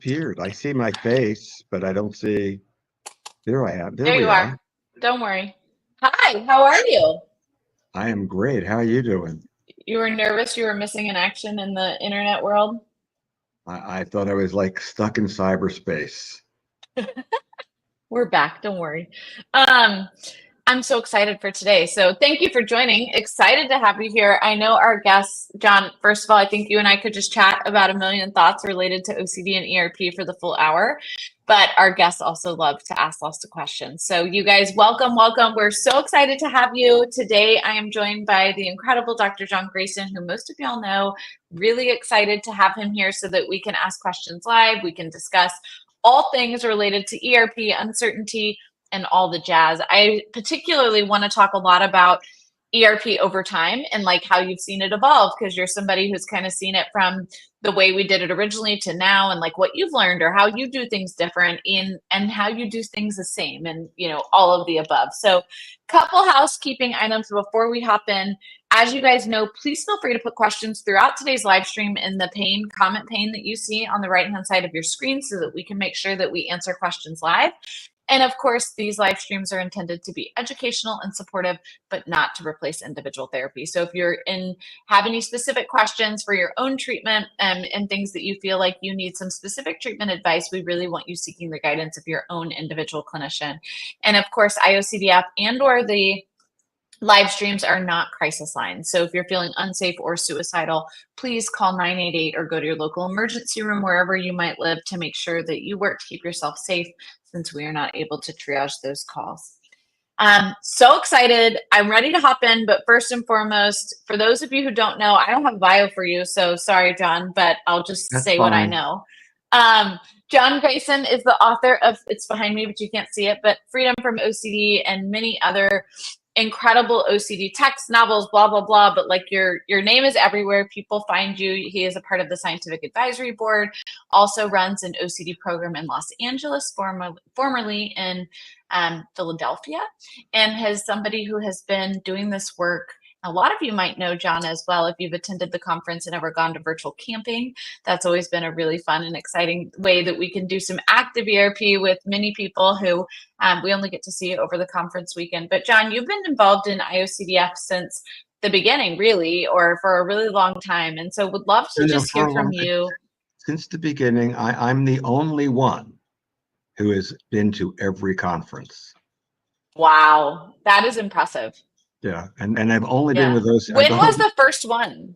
disappeared. I see my face, but I don't see. There I am. There There we you are. are. Don't worry. Hi, how are you? I am great. How are you doing? You were nervous you were missing in action in the internet world? I thought I was like stuck in cyberspace. We're back, don't worry. Um, I'm so excited for today. So thank you for joining. Excited to have you here. I know our guests, Jon, first of all, I think you and I could just chat about a million thoughts related to OCD and ERP for the full hour. But our guests also love to ask lots of questions. So you guys, welcome, welcome. We're so excited to have you. Today, I am joined by the incredible Dr. Jon Grayson, who most of y'all know. Really excited to have him here so that we can ask questions live. We can discuss all things related to ERP, uncertainty, and all the jazz. I particularly want to talk a lot about ERP over time and like how you've seen it evolve, because you're somebody who's kind of seen it from the way we did it originally to now, and like what you've learned or how you do things different in and how you do things the same, and all of the above. So couple housekeeping items before we hop in. As you guys know, please feel free to put questions throughout today's live stream in the comment pane that you see on the right hand side of your screen, so that we can make sure that we answer questions live. And of course, these live streams are intended to be educational and supportive, but not to replace individual therapy. So if have any specific questions for your own treatment and things that you feel like you need some specific treatment advice, we really want you seeking the guidance of your own individual clinician. And of course, IOCDF and/or the live streams are not crisis lines. So if you're feeling unsafe or suicidal, please call 988 or go to your local emergency room wherever you might live to make sure that you work to keep yourself safe, since we are not able to triage those calls. So excited. I'm ready to hop in, but first and foremost, for those of you who don't know, I don't have a bio for you, so sorry, Jon, but I'll just That's say what I fine. know. Jon Grayson is the author of, it's behind me, but you can't see it, but Freedom from OCD and many other incredible OCD texts, novels, blah, blah, blah. But like your name is everywhere. People find you. He is a part of the scientific advisory board, also runs an OCD program in Los Angeles, formerly in Philadelphia, and has somebody who has been doing this work. A lot of you might know Jon as well if you've attended the conference and ever gone to virtual camping. That's always been a really fun and exciting way that we can do some active ERP with many people who we only get to see over the conference weekend. But Jon, you've been involved in IOCDF since the beginning, really, or for a really long time. And so would love to just hear from you. Since the beginning, I'm the only one who has been to every conference. Wow, that is impressive. Yeah, and I've only been with those. When was the first one?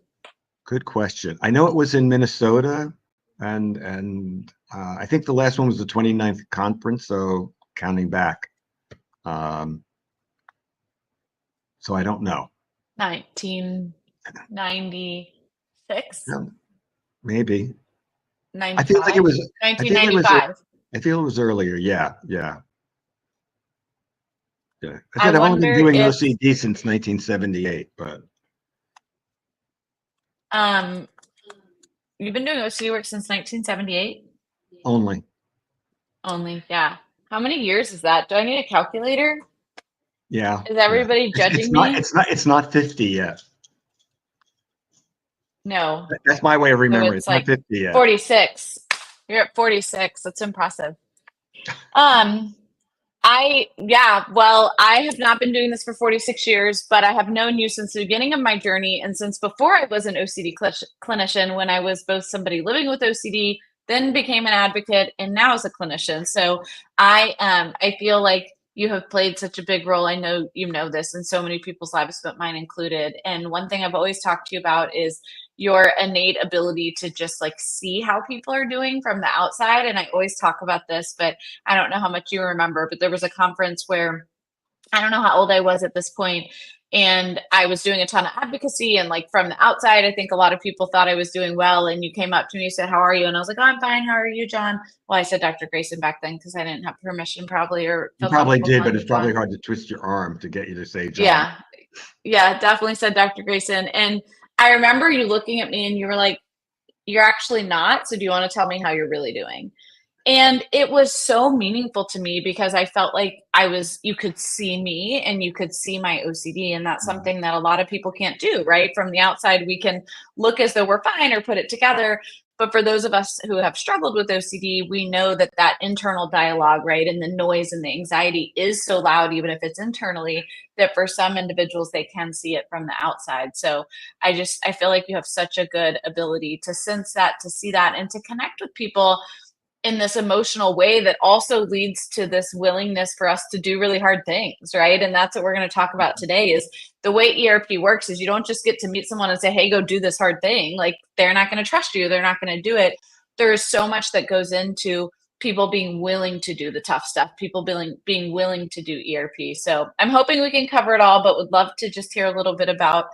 Good question. I know it was in Minnesota, and I think the last one was the 29th conference, so counting back. So I don't know. 1996? Maybe. 95? I feel like it was 1995. I feel it was earlier. Yeah. I said I've only been doing OCD since 1978, but you've been doing OCD work since 1978? Only, yeah. How many years is that? Do I need a calculator? Yeah. Is everybody judging me? It's not 50 yet. No. That's my way of remembering. So it's like not 50 yet. 46. You're at 46. That's impressive. I have not been doing this for 46 years, but I have known you since the beginning of my journey, and since before I was an OCD clinician, when I was both somebody living with OCD, then became an advocate, and now as a clinician. So I feel like you have played such a big role. I know you know this in so many people's lives, but mine included. And one thing I've always talked to you about is your innate ability to just like see how people are doing from the outside. And I always talk about this, but I don't know how much you remember, but there was a conference where I don't know how old I was at this point, and I was doing a ton of advocacy, and like from the outside, I think a lot of people thought I was doing well. And you came up to me, said, "How are you?" And I was like, "Oh, I'm fine. How are you, Jon?" Well, I said Dr. Grayson back then because I didn't have permission, probably, or you probably did, but it's probably hard to twist your arm to get you to say Jon. Yeah, definitely said Dr. Grayson. And I remember you looking at me and you were like, "You're actually not. So do you want to tell me how you're really doing?" And it was so meaningful to me because I felt like you could see me and you could see my OCD. And that's something that a lot of people can't do, right? From the outside, we can look as though we're fine or put it together. But for those of us who have struggled with OCD, we know that that internal dialogue, right, and the noise and the anxiety is so loud, even if it's internally, that for some individuals, they can see it from the outside. So I feel like you have such a good ability to sense that, to see that, and to connect with people in this emotional way that also leads to this willingness for us to do really hard things, right? And that's what we're going to talk about today. Is the way ERP works is you don't just get to meet someone and say, hey, go do this hard thing. Like, they're not going to trust you, they're not going to do it. There is so much that goes into people being willing to do the tough stuff, people being willing to do ERP. So I'm hoping we can cover it all, but would love to just hear a little bit about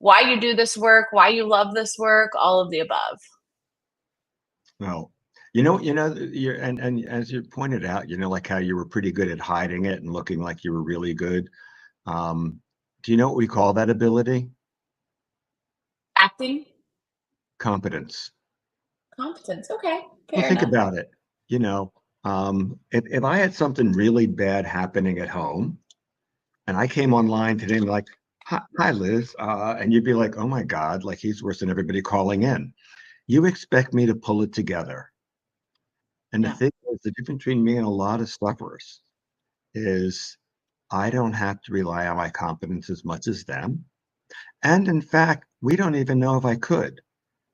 why you do this work, why you love this work, all of the above. Well, you're, and as you pointed out, like how you were pretty good at hiding it and looking like you were really good. Do you know what we call that ability? Acting. Competence. Competence. Okay, Well, fair think enough. about it. If I had something really bad happening at home and I came online today and like, hi Liz, and you'd be like, oh my God, like he's worse than everybody calling in. You expect me to pull it together. And the Yeah. thing is, the difference between me and a lot of sufferers is I don't have to rely on my competence as much as them. And in fact, we don't even know if I could,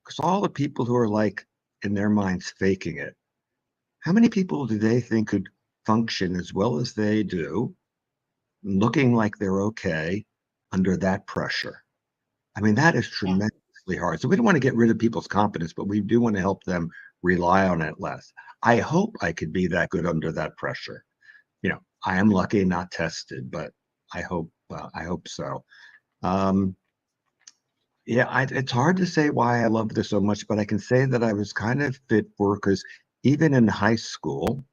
because all the people who are like in their minds faking it, how many people do they think could function as well as they do, looking like they're okay under that pressure? I mean, that is Yeah. tremendously hard. So we don't want to get rid of people's competence, but we do want to help them rely on it less. I hope I could be that good under that pressure. I am lucky, not tested, but I hope so. Um, yeah, it's hard to say why I love this so much, but I can say that I was kind of fit for because even in high school,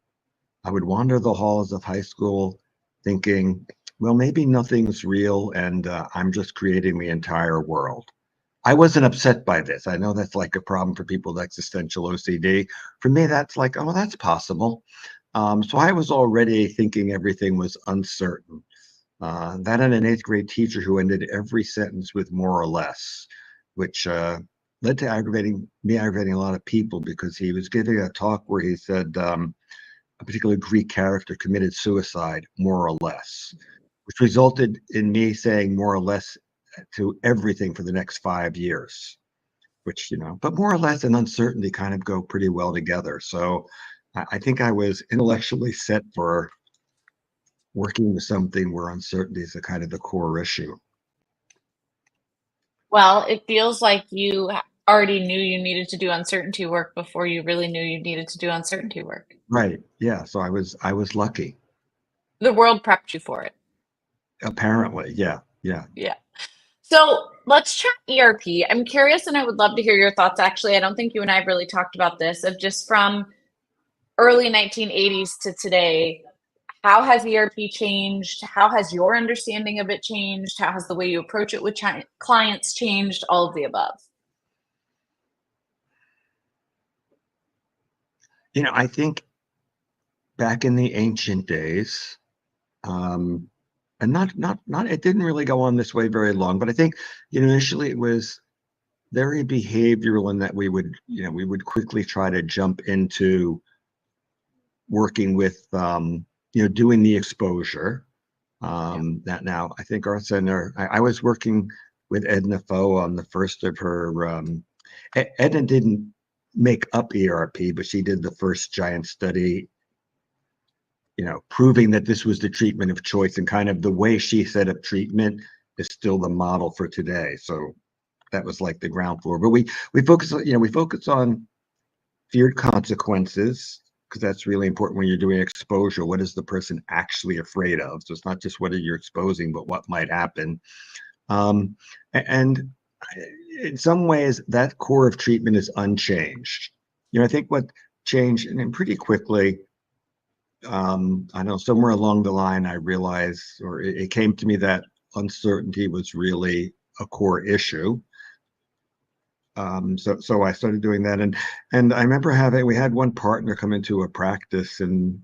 I would wander the halls of high school thinking, well, maybe nothing's real and I'm just creating the entire world. I wasn't upset by this. I know that's like a problem for people with existential OCD. For me, that's like, oh, that's possible. So I was already thinking everything was uncertain. That and an eighth grade teacher who ended every sentence with more or less, which led to aggravating a lot of people because he was giving a talk where he said a particular Greek character committed suicide, more or less, which resulted in me saying more or less to everything for the next 5 years, which, but more or less and uncertainty kind of go pretty well together. So I think I was intellectually set for working with something where uncertainty is a kind of the core issue. Well, it feels like you already knew you needed to do uncertainty work before you really knew you needed to do uncertainty work. Right. Yeah. So I was lucky. The world prepped you for it. Apparently. Yeah. Yeah. Yeah. So let's chat ERP. I'm curious, and I would love to hear your thoughts. Actually, I don't think you and I have really talked about this, of just from early 1980s to today. How has ERP changed? How has your understanding of it changed? How has the way you approach it with clients changed? All of the above. I think back in the ancient days, um, and not it didn't really go on this way very long, but I think, initially it was very behavioral in that we would quickly try to jump into working with doing the exposure. Yeah. That now I think our center, I was working with Edna Foe on the first of her Edna didn't make up ERP, but she did the first giant study, proving that this was the treatment of choice, and kind of the way she set up treatment is still the model for today. So that was like the ground floor. But we focus on feared consequences because that's really important when you're doing exposure. What is the person actually afraid of? So it's not just what you're exposing, but what might happen. And in some ways, that core of treatment is unchanged. I think what changed, and then pretty quickly, I know somewhere along the line, I realized, or it came to me that uncertainty was really a core issue. So I started doing that, and I remember we had one partner come into a practice in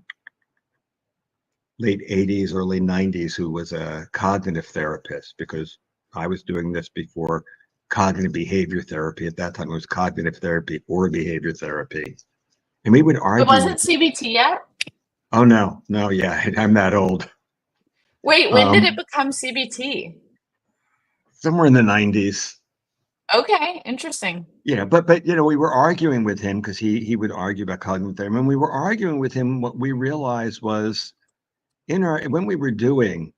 late 80s, early 90s, who was a cognitive therapist, because I was doing this before cognitive behavior therapy. At that time, it was cognitive therapy or behavior therapy. And we would It argue. wasn't CBT yet? Oh, no, yeah, I'm that old. Wait, when did it become CBT? Somewhere in the 90s. Okay, interesting. But we were arguing with him because he would argue about cognitive therapy. When we were arguing with him, what we realized was when we were doing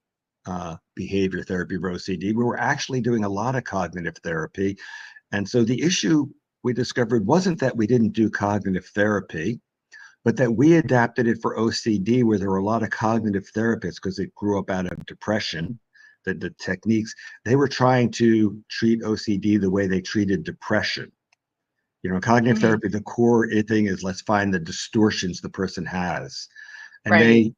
behavior therapy for OCD, we were actually doing a lot of cognitive therapy. And so the issue we discovered wasn't that we didn't do cognitive therapy, but that we adapted it for OCD, where there were a lot of cognitive therapists because it grew up out of depression. The techniques, they were trying to treat OCD the way they treated depression. Cognitive therapy, the core thing is let's find the distortions the person has. And Right.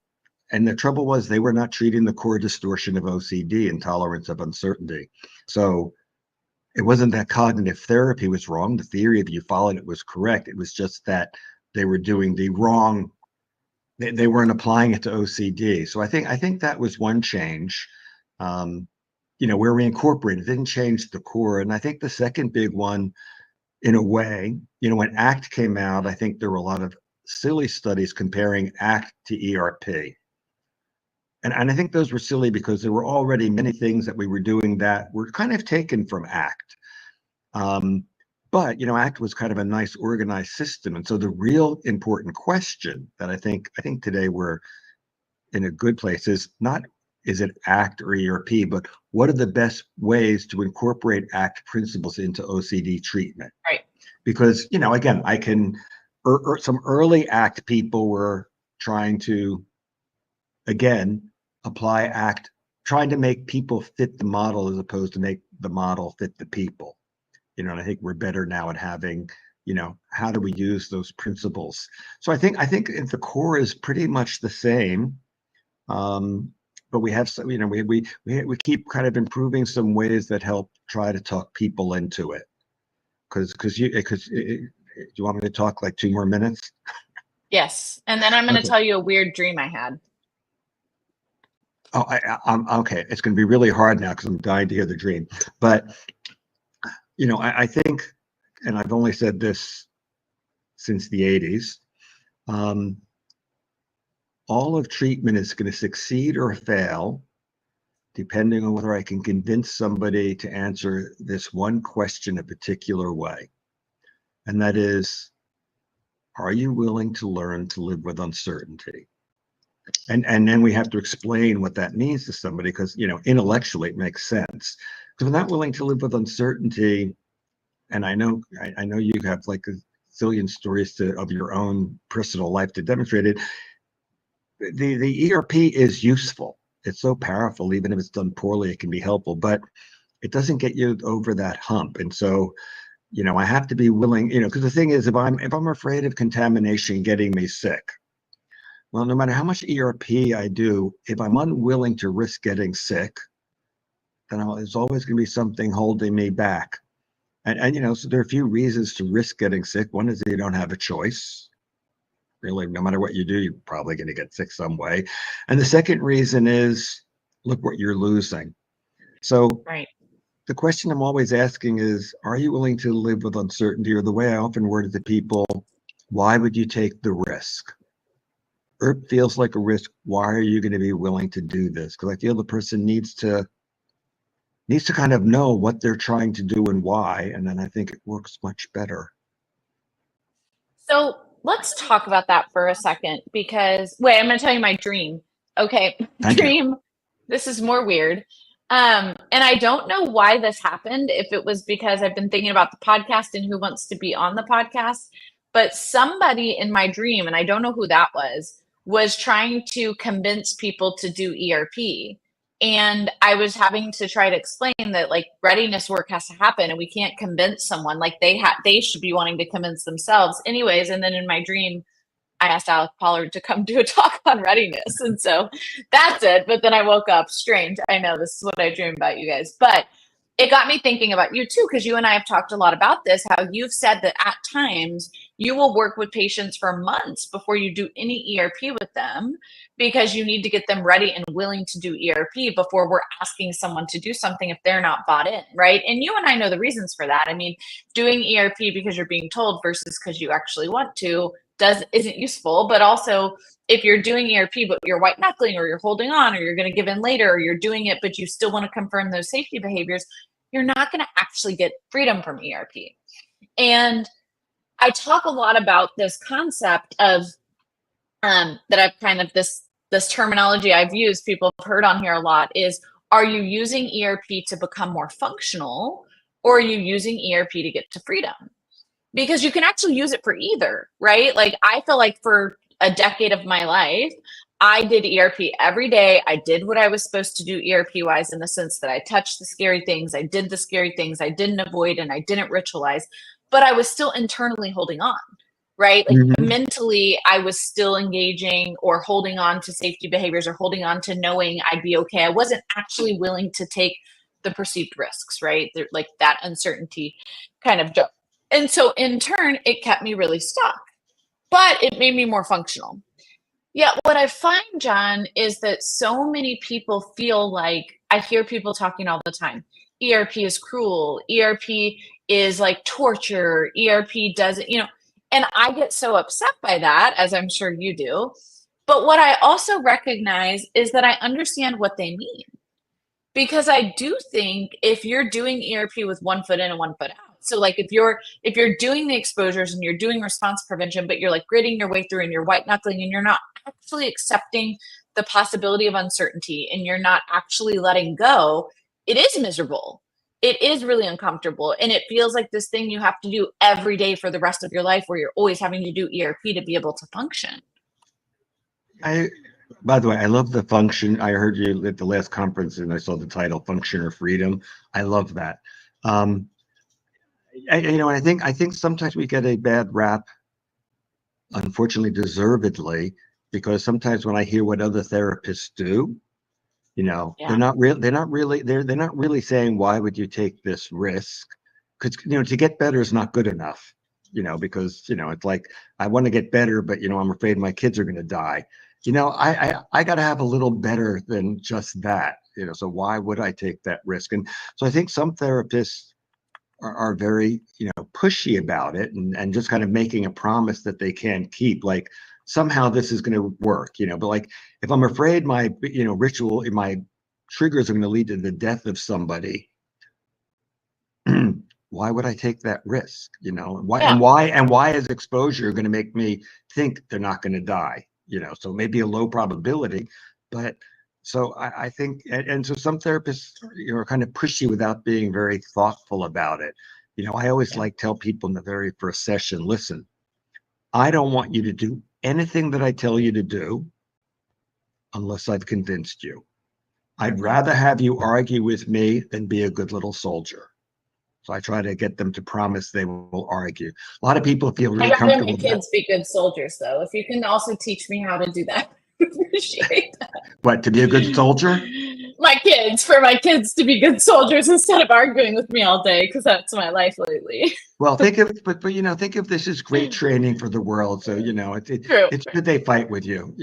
and the trouble was they were not treating the core distortion of OCD, intolerance of uncertainty. So it wasn't that cognitive therapy was wrong. The theory, if you followed it, was correct. It was just that they were doing the wrong, they weren't applying it to OCD. So I think that was one change, where we incorporated, it didn't change the core. And I think the second big one, in a way, when ACT came out, I think there were a lot of silly studies comparing ACT to ERP. And I think those were silly because there were already many things that we were doing that were kind of taken from ACT. But ACT was kind of a nice organized system. And so the real important question that I think today we're in a good place is not, is it ACT or ERP, but what are the best ways to incorporate ACT principles into OCD treatment? Right. Because, again, I can, some early ACT people were trying to, again, apply ACT, trying to make people fit the model as opposed to make the model fit the people. And I think we're better now at having, how do we use those principles? So I think the core is pretty much the same. But we have some, we keep kind of improving some ways that help try to talk people into it. Because do you want me to talk like 2 more minutes? Yes. And then I'm going to tell you a weird dream I had. Oh, I'm okay. It's going to be really hard now because I'm dying to hear the dream. But, I think, and I've only said this since the 80s, all of treatment is going to succeed or fail depending on whether I can convince somebody to answer this one question a particular way. And that is, are you willing to learn to live with uncertainty? And then we have to explain what that means to somebody because, intellectually it makes sense. So if I'm not willing to live with uncertainty, and I know you have like a zillion stories of your own personal life to demonstrate it. The ERP is useful. It's so powerful, even if it's done poorly, it can be helpful, but it doesn't get you over that hump. And so, I have to be willing, because the thing is, if I'm afraid of contamination getting me sick, well, no matter how much ERP I do, if I'm unwilling to risk getting sick, then there's always going to be something holding me back. And so there are a few reasons to risk getting sick. One is that you don't have a choice. Really, no matter what you do, you're probably going to get sick some way. And the second reason is, look what you're losing. So Right. The question I'm always asking is, are you willing to live with uncertainty? Or the way I often word it to people, why would you take the risk? It feels like a risk. Why are you going to be willing to do this? Because I feel the person needs to kind of know what they're trying to do and why. And then I think it works much better. So let's talk about that for a second because, wait, I'm going to tell you my dream. Okay. Dream. This is more weird. And I don't know why this happened, if it was because I've been thinking about the podcast and who wants to be on the podcast, but somebody in my dream, and I don't know who that was trying to convince people to do ERP. And I was having to try to explain that like readiness work has to happen and we can't convince someone like they should be wanting to convince themselves anyways. And then in my dream, I asked Alec Pollard to come do a talk on readiness. And so that's it. But then I woke up strange. I know this is what I dream about, you guys. But it got me thinking about you too, because you and I have talked a lot about this, how you've said that at times you will work with patients for months before you do any ERP with them because you need to get them ready and willing to do ERP before we're asking someone to do something if they're not bought in, right? And you and I know the reasons for that. I mean, doing ERP because you're being told versus because you actually want to isn't useful, but also if you're doing ERP, but you're white knuckling or you're holding on or you're going to give in later or you're doing it, but you still want to confirm those safety behaviors, you're not going to actually get freedom from ERP. And I talk a lot about this concept of that I've kind of this terminology I've used, people have heard on here a lot is, are you using ERP to become more functional or are you using ERP to get to freedom? Because you can actually use it for either, right? Like I feel like for a decade of my life, I did ERP every day. I did what I was supposed to do ERP wise in the sense that I touched the scary things, I did the scary things, I didn't avoid and I didn't ritualize, but I was still internally holding on, right? Like mentally, I was still engaging or holding on to safety behaviors or holding on to knowing I'd be okay. I wasn't actually willing to take the perceived risks, right? Like that uncertainty kind of jump. And so in turn, it kept me really stuck, but it made me more functional. Yeah, what I find, Jon, is that so many people feel like I hear people talking all the time. ERP is cruel. ERP is like torture. ERP doesn't, and I get so upset by that, as I'm sure you do. But what I also recognize is that I understand what they mean. Because I do think if you're doing ERP with 1 foot in and 1 foot out, so like if you're doing the exposures and you're doing response prevention, but you're like gritting your way through and you're white knuckling and you're not actually accepting the possibility of uncertainty and you're not actually letting go, it is miserable. It is really uncomfortable. And it feels like this thing you have to do every day for the rest of your life where you're always having to do ERP to be able to function. By the way, I love the function. I heard you at the last conference and I saw the title Function or Freedom. I love that. I think sometimes we get a bad rap, unfortunately, deservedly, because sometimes when I hear what other therapists do, they're not really saying, why would you take this risk? Because, to get better is not good enough, because, it's like, I want to get better, but, I'm afraid my kids are going to die. I got to have a little better than just that, so why would I take that risk? And so I think some therapists are very, pushy about it and just kind of making a promise that they can't keep. Like somehow this is going to work, but like if I'm afraid my, ritual, my triggers are going to lead to the death of somebody, why would I take that risk? Why is exposure going to make me think they're not going to die? So maybe a low probability, but so I think, and so some therapists, are kind of pushy without being very thoughtful about it. I always tell people in the very first session, listen, I don't want you to do anything that I tell you to do unless I've convinced you. I'd rather have you argue with me than be a good little soldier. So I try to get them to promise they will argue. A lot of people feel really comfortable. My kids be good soldiers, though. If you can also teach me how to do that, I appreciate that. What, to be a good soldier? For my kids to be good soldiers instead of arguing with me all day, because that's my life lately. Well, think of this as great training for the world. So it's good they fight with you.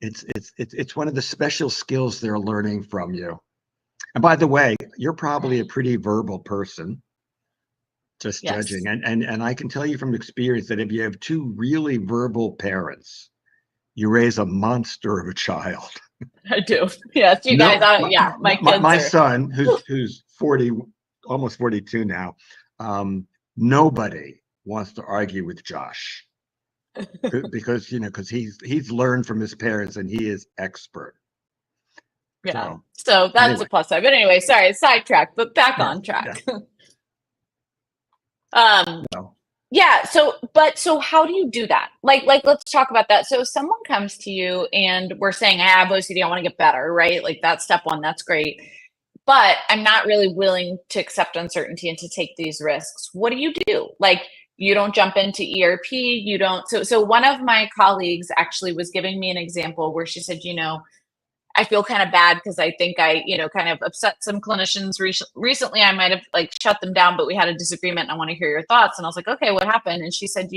It's one of the special skills they're learning from you. And by the way, you're probably a pretty verbal person, just judging. And I can tell you from experience that if you have two really verbal parents, you raise a monster of a child. I do. Yes, you guys. My kids. My son, who's 40, almost 42 now, nobody wants to argue with Josh. Because he's learned from his parents and he is expert. Yeah. So that's anyway. A plus side. But anyway, sorry, sidetrack, but back on track. Yeah. So how do you do that? Like let's talk about that. So if someone comes to you and we're saying, I have OCD, I want to get better, right? Like that's step one, that's great. But I'm not really willing to accept uncertainty and to take these risks. What do you do? Like, you don't jump into ERP. You don't. So one of my colleagues actually was giving me an example where she said, I feel kind of bad because I think I, kind of upset some clinicians recently. I might have like shut them down, but we had a disagreement and I want to hear your thoughts. And I was like, okay, what happened? And she said,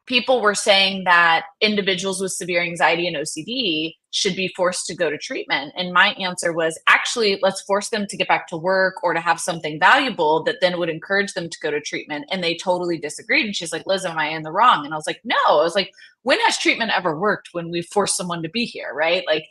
people were saying that individuals with severe anxiety and OCD should be forced to go to treatment. And my answer was, actually, let's force them to get back to work or to have something valuable that then would encourage them to go to treatment. And they totally disagreed. And she's like, Liz, am I in the wrong? And I was like, no. I was like, when has treatment ever worked when we force someone to be here, right? Like,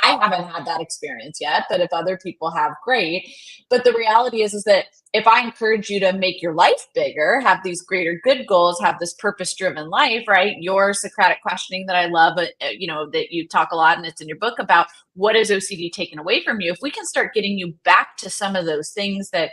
I haven't had that experience yet, but if other people have, great. But the reality is that if I encourage you to make your life bigger, have these greater good goals, have this purpose-driven life, right? Your Socratic questioning that I love, that you talk a lot and it's in your book about what is OCD taken away from you. If we can start getting you back to some of those things that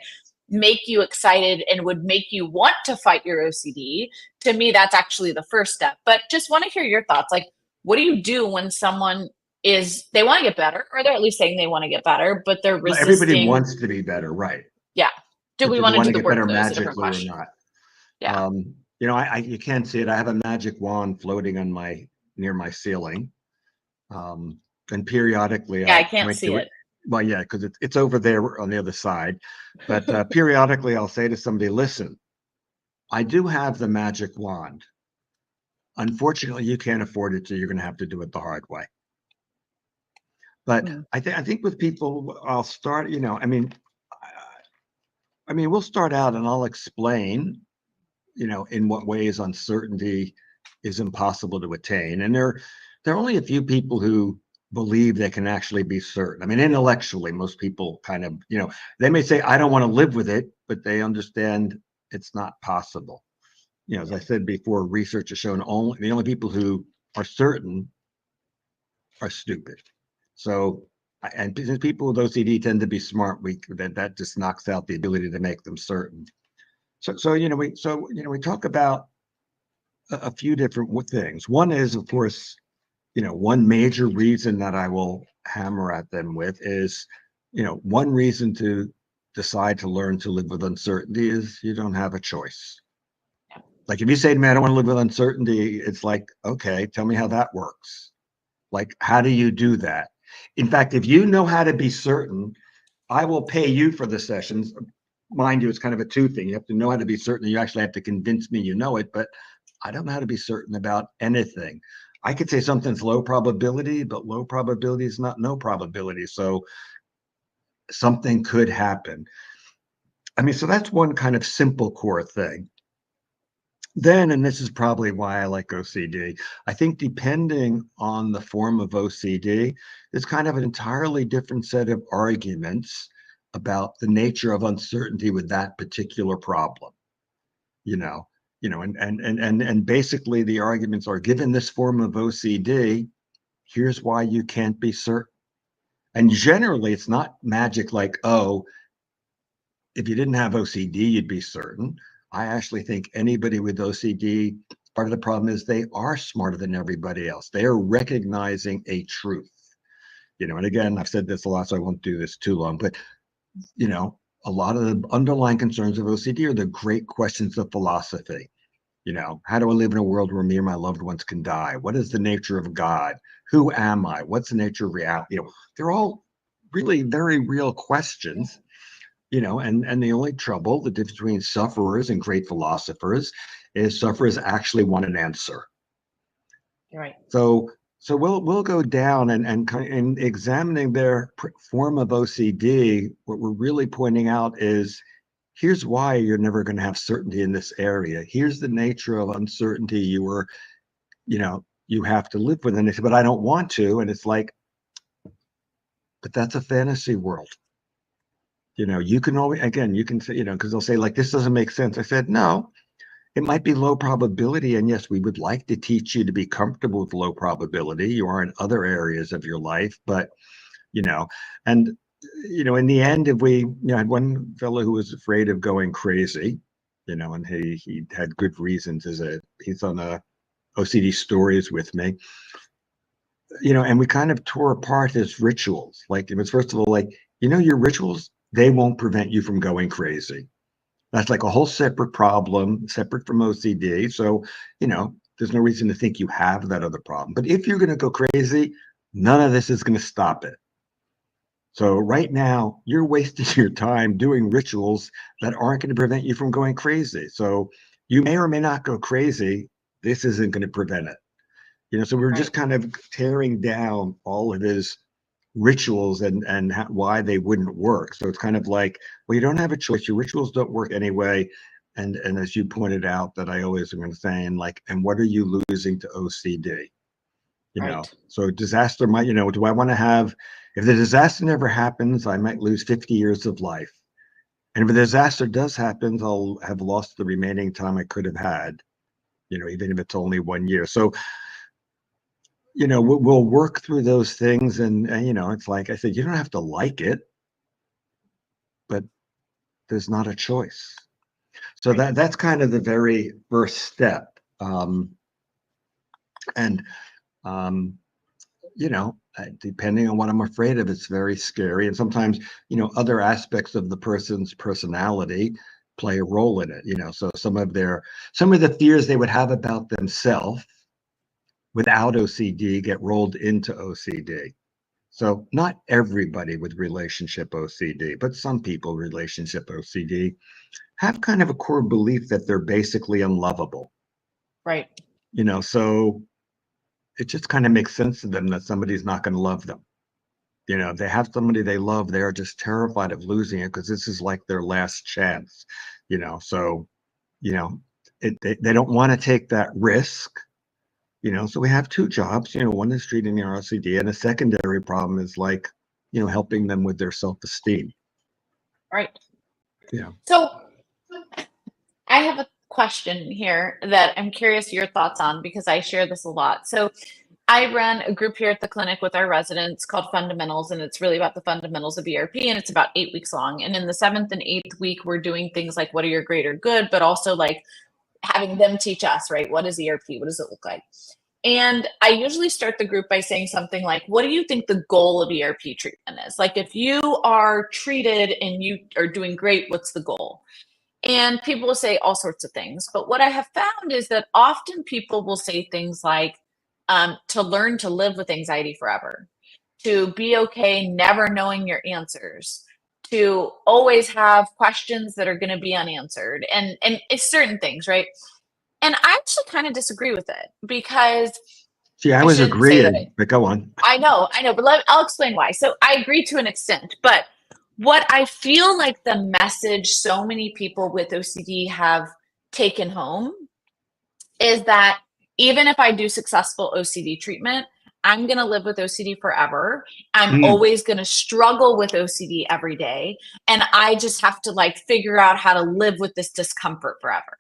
make you excited and would make you want to fight your OCD, to me, that's actually the first step. But just want to hear your thoughts. Like, what do you do when someone they want to get better, or they're at least saying they want to get better, but they're resisting? Everybody wants to be better, right? Yeah. Do we want to do the work, better though, is a different magically or question. not? Yeah. You can't see it. I have a magic wand floating on near my ceiling. And periodically, I can't see it. Well, yeah, because it's over there on the other side. But periodically, I'll say to somebody, listen, I do have the magic wand. Unfortunately, you can't afford it, so you're going to have to do it the hard way. But I think with people, I'll start, we'll start out and I'll explain, in what ways uncertainty is impossible to attain. And there are only a few people who believe they can actually be certain. I mean, intellectually, most people kind of, they may say, I don't want to live with it, but they understand it's not possible. As I said before, research has shown the only people who are certain are stupid. So, and people with OCD tend to be smart. That just knocks out the ability to make them certain. So we talk about a few different things. One is, of course, one major reason that I will hammer at them with is, one reason to decide to learn to live with uncertainty is you don't have a choice. Like if you say to me, I don't want to live with uncertainty, it's like, okay, tell me how that works. Like, how do you do that? In fact, if you know how to be certain, I will pay you for the sessions. Mind you, it's kind of a two thing. You have to know how to be certain. You actually have to convince me you know it, but I don't know how to be certain about anything. I could say something's low probability, but low probability is not no probability. So something could happen. So that's one kind of simple core thing. Then, and this is probably why I like OCD, I think depending on the form of OCD, it's kind of an entirely different set of arguments about the nature of uncertainty with that particular problem. And basically the arguments are, given this form of OCD, here's why you can't be certain. And generally it's not magic like, oh, if you didn't have OCD, you'd be certain. I actually think anybody with OCD, part of the problem is they are smarter than everybody else. They are recognizing a truth. And again, I've said this a lot, so I won't do this too long, but a lot of the underlying concerns of OCD are the great questions of philosophy. How do I live in a world where me and my loved ones can die? What is the nature of God? Who am I? What's the nature of reality? They're all really very real questions. And the only trouble, the difference between sufferers and great philosophers, is sufferers actually want an answer. Right. So we'll go down and examining their form of OCD. What we're really pointing out is, here's why you're never going to have certainty in this area. Here's the nature of uncertainty you have to live with. And they say, but I don't want to. And it's like, but that's a fantasy world. You can always, again, you can say, because they'll say, like, this doesn't make sense. I said, no, it might be low probability. And yes, we would like to teach you to be comfortable with low probability. You are in other areas of your life, but, in the end, if we, I had one fellow who was afraid of going crazy, and he had good reasons. He's on OCD Stories with me, and we kind of tore apart his rituals. Like, it was, first of all, like, your rituals, they won't prevent you from going crazy. That's like a whole separate problem, separate from OCD. So, there's no reason to think you have that other problem. But if you're going to go crazy, None of this is going to stop it. So right now, you're wasting your time doing rituals that aren't going to prevent you from going crazy. So you may or may not go crazy. This isn't going to prevent it. So we're just Right. kind of tearing down all of his rituals and why they wouldn't work. So it's kind of like, well, you don't have a choice. Your rituals don't work anyway. And as you pointed out, that I always am going to say, and like, and what are you losing to OCD? Right. So disaster might, do I want to have, if the disaster never happens, I might lose 50 years of life. And if a disaster does happen, I'll have lost the remaining time I could have had, even if it's only 1 year. So, we'll work through those things. And it's like I said, you don't have to like it, but there's not a choice. So Right. that's kind of the very first step. And depending on what I'm afraid of, it's very scary. And sometimes, other aspects of the person's personality play a role in it. So some of the fears they would have about themselves without OCD get rolled into OCD. So not everybody with relationship OCD, but some people relationship OCD have kind of a core belief that they're basically unlovable. Right. So it just kind of makes sense to them that somebody's not going to love them. If they have somebody they love, they're just terrified of losing it because this is like their last chance. So they don't want to take that risk. So we have two jobs. One is treating their OCD, and a secondary problem is like, helping them with their self-esteem. Right. Yeah. So I have a question here that I'm curious your thoughts on because I share this a lot. So I run a group here at the clinic with our residents called Fundamentals, and it's really about the fundamentals of ERP, and it's about 8 weeks long. And in the 7th and 8th week, we're doing things like what are your greater good, but also like having them teach us, right? What is ERP? What does it look like? And I usually start the group by saying something like, what do you think the goal of ERP treatment is? Like, if you are treated and you are doing great, what's the goal? And people will say all sorts of things. But what I have found is that often people will say things like, to learn to live with anxiety forever, to be okay never knowing your answers, to always have questions that are going to be unanswered, and it's certain things, right? And I actually kind of disagree with it because See, I I was shouldn't say that agreeing, but go on. I know, but I'll explain why. So I agree to an extent, but what I feel like the message so many people with OCD have taken home is that even if I do successful OCD treatment, I'm going to live with OCD forever. I'm Mm. always going to struggle with OCD every day. And I just have to like figure out how to live with this discomfort forever.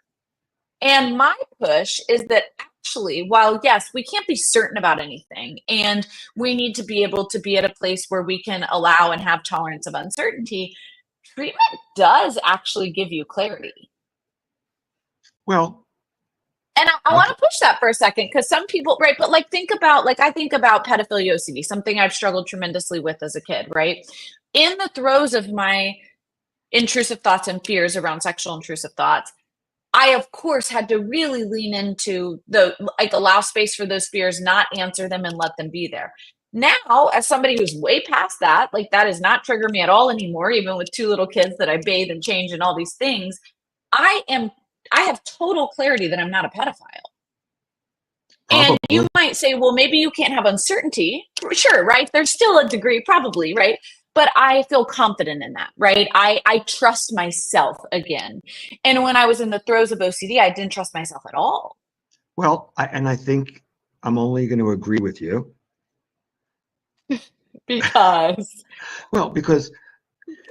And my push is that actually, while yes, we can't be certain about anything, and we need to be able to be at a place where we can allow and have tolerance of uncertainty, treatment does actually give you clarity. Well, And I I'll, want to push that for a second because some people, right? But like, I think about pedophilia OCD, something I've struggled tremendously with as a kid, right? In the throes of my intrusive thoughts and fears around sexual intrusive thoughts, I, of course, had to really lean into allow space for those fears, not answer them and let them be there. Now, as somebody who's way past that, like that does not trigger me at all anymore, even with 2 little kids that I bathe and change and all these things, I have total clarity that I'm not a pedophile. And you probably. might say, well, maybe you can't have uncertainty. Sure, right? There's still a degree, probably, right? But I feel confident in that, right? I trust myself again. And when I was in the throes of OCD, I didn't trust myself at all. Well, I think I'm only going to agree with you. Because Well, because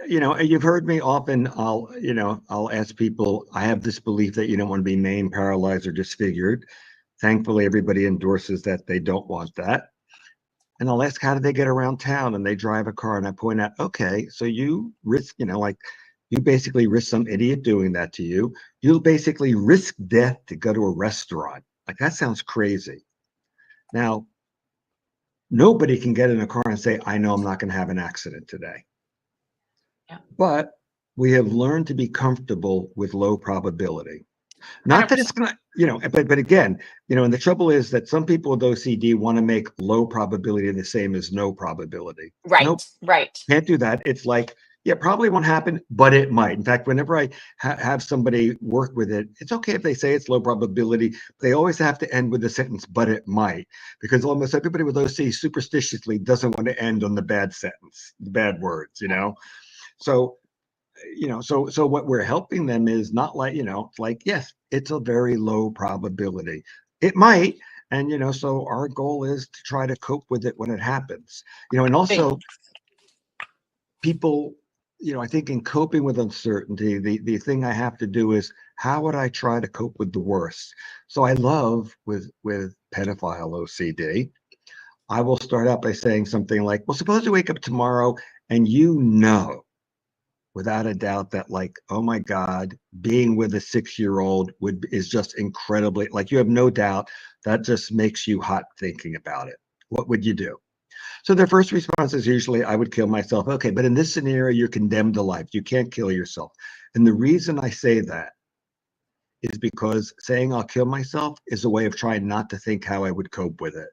you've heard me often. I'll ask people. I have this belief that you don't want to be maimed, paralyzed, or disfigured. Thankfully, everybody endorses that they don't want that. And I'll ask, how do they get around town? And they drive a car, and I point out, okay, so you risk, like you basically risk some idiot doing that to you. You'll basically risk death to go to a restaurant. Like that sounds crazy. Now, nobody can get in a car and say, I know I'm not going to have an accident today. yeah. But we have learned to be comfortable with low probability. Not that 100%. it's gonna, but again, and the trouble is that some people with OCD want to make low probability the same as no probability. Nope, Right, right. can't do that. It's like, yeah, probably won't happen, but it might. In fact, whenever I have somebody work with it, it's okay if they say it's low probability. They always have to end with the sentence, but it might, because almost everybody with OCD superstitiously doesn't want to end on the bad sentence, the bad words, So, so what we're helping them is not like, it's like, yes, it's a very low probability. It might. And, so our goal is to try to cope with it when it happens, and Bing. also people, I think in coping with uncertainty, the thing I have to do is how would I try to cope with the worst? So I love with pedophile OCD, I will start out by saying something like, well, suppose you wake up tomorrow and without a doubt that like, oh my God, being with a 6-year-old is just incredibly, like, you have no doubt that just makes you hot thinking about it. What would you do? So their first response is usually, I would kill myself. Okay, but in this scenario, you're condemned to life. You can't kill yourself. And the reason I say that is because saying I'll kill myself is a way of trying not to think how I would cope with it.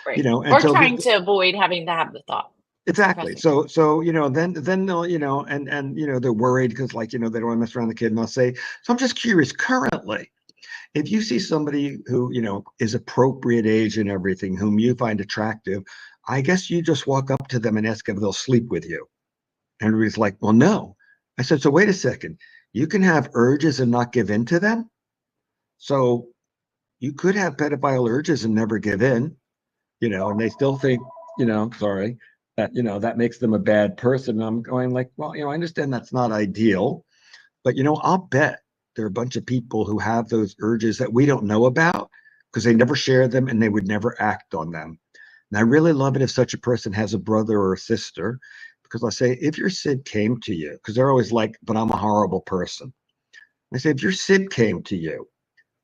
Right. And Or so trying to avoid having to have the thought. exactly. Professing. So then they'll, and they're worried because, like, they don't want to mess around the kid. And I'll say, so I'm just curious, currently, if you see somebody who, is appropriate age and everything, whom you find attractive, I guess you just walk up to them and ask if they'll sleep with you. And everybody's like, well, no. I said, so wait a second. You can have urges and not give in to them. So you could have pedophile urges and never give in, and they still think, sorry, that, that makes them a bad person. And I'm going like, well, I understand that's not ideal, but, I'll bet there are a bunch of people who have those urges that we don't know about because they never share them and they would never act on them. And I really love it if such a person has a brother or a sister, because I say, if your Sid came to you, because they're always like, but I'm a horrible person. I say, if your Sid came to you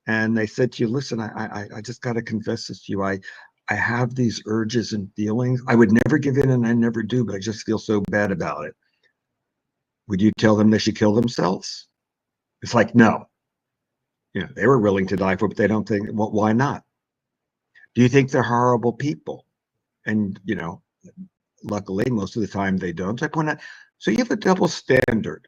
and they said to you, listen, I just got to confess this to you. I have these urges and feelings. I would never give in and I never do, but I just feel so bad about it. Would you tell them they should kill themselves? It's like, no. They were willing to die for it, but they don't think, well, why not? Do you think they're horrible people? And, luckily, most of the time they don't. So I point out, so you have a double standard.